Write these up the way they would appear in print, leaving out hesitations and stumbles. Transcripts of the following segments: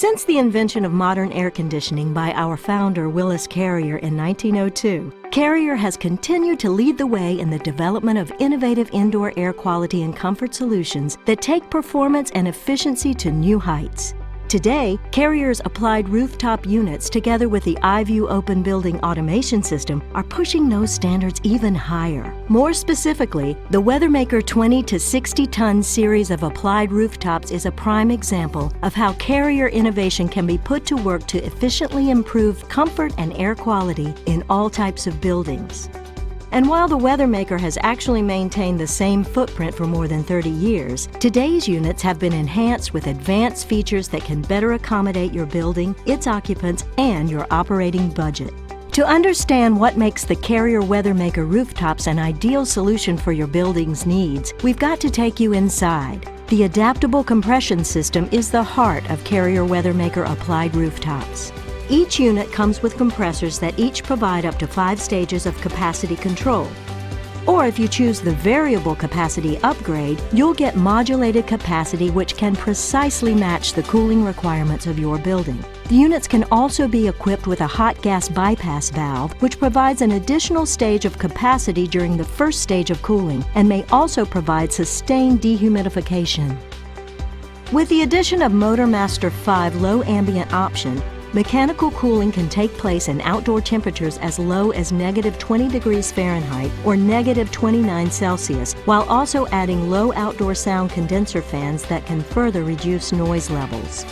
Since the invention of modern air conditioning by our founder, Willis Carrier, in 1902, Carrier has continued to lead the way in the development of innovative indoor air quality and comfort solutions that take performance and efficiency to new heights. Today, Carrier's applied rooftop units, together with the iView open building automation system, are pushing those standards even higher. More specifically, the Weathermaker 20 to 60 ton series of applied rooftops is a prime example of how Carrier innovation can be put to work to efficiently improve comfort and air quality in all types of buildings. And while the Weathermaker has actually maintained the same footprint for more than 30 years, today's units have been enhanced with advanced features that can better accommodate your building, its occupants, and your operating budget. To understand what makes the Carrier Weathermaker rooftops an ideal solution for your building's needs, we've got to take you inside. The adaptable compression system is the heart of Carrier Weathermaker applied rooftops. Each unit comes with compressors that each provide up to 5 stages of capacity control. Or if you choose the variable capacity upgrade, you'll get modulated capacity which can precisely match the cooling requirements of your building. The units can also be equipped with a hot gas bypass valve, which provides an additional stage of capacity during the first stage of cooling and may also provide sustained dehumidification. With the addition of MotorMaster 5 low ambient option, mechanical cooling can take place in outdoor temperatures as low as -20 degrees Fahrenheit or -29 Celsius, while also adding low outdoor sound condenser fans that can further reduce noise levels.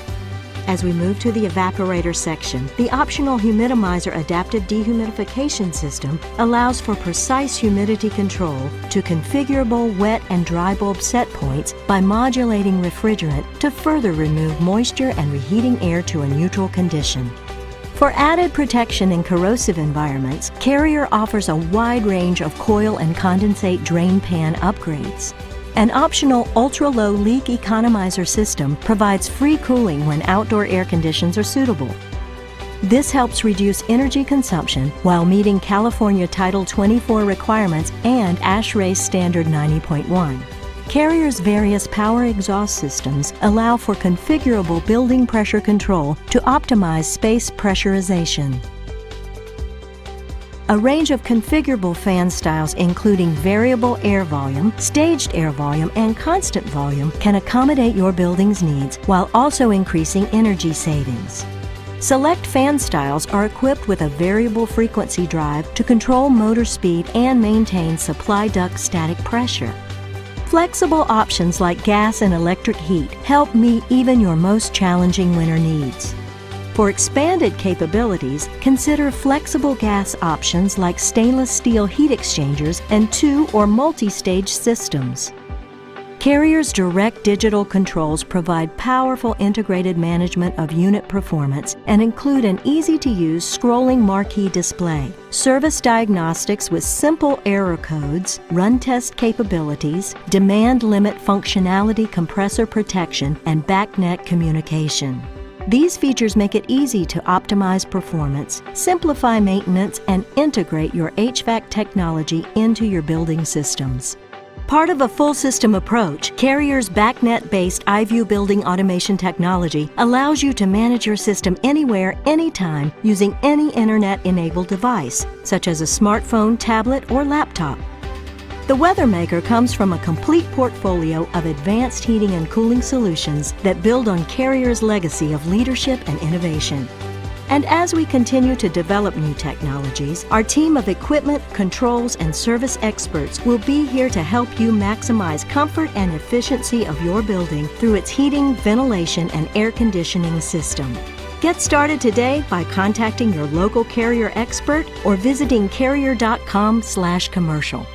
As we move to the evaporator section, the optional Humidizer adaptive dehumidification system allows for precise humidity control to configurable wet and dry bulb set points by modulating refrigerant to further remove moisture and reheating air to a neutral condition. For added protection in corrosive environments, Carrier offers a wide range of coil and condensate drain pan upgrades. An optional ultra-low leak economizer system provides free cooling when outdoor air conditions are suitable. This helps reduce energy consumption while meeting California Title 24 requirements and ASHRAE Standard 90.1. Carrier's various power exhaust systems allow for configurable building pressure control to optimize space pressurization. A range of configurable fan styles including variable air volume, staged air volume, and constant volume can accommodate your building's needs while also increasing energy savings. Select fan styles are equipped with a variable frequency drive to control motor speed and maintain supply duct static pressure. Flexible options like gas and electric heat help meet even your most challenging winter needs. For expanded capabilities, consider flexible gas options like stainless steel heat exchangers and 2 or multi-stage systems. Carrier's direct digital controls provide powerful integrated management of unit performance and include an easy-to-use scrolling marquee display, service diagnostics with simple error codes, run test capabilities, demand limit functionality, compressor protection, and backnet communication. These features make it easy to optimize performance, simplify maintenance, and integrate your HVAC technology into your building systems. Part of a full system approach, Carrier's backnet-based iView building automation technology allows you to manage your system anywhere, anytime, using any internet-enabled device, such as a smartphone, tablet, or laptop. The Weathermaker comes from a complete portfolio of advanced heating and cooling solutions that build on Carrier's legacy of leadership and innovation. And as we continue to develop new technologies, our team of equipment, controls, and service experts will be here to help you maximize comfort and efficiency of your building through its heating, ventilation, and air conditioning system. Get started today by contacting your local Carrier expert or visiting carrier.com/commercial.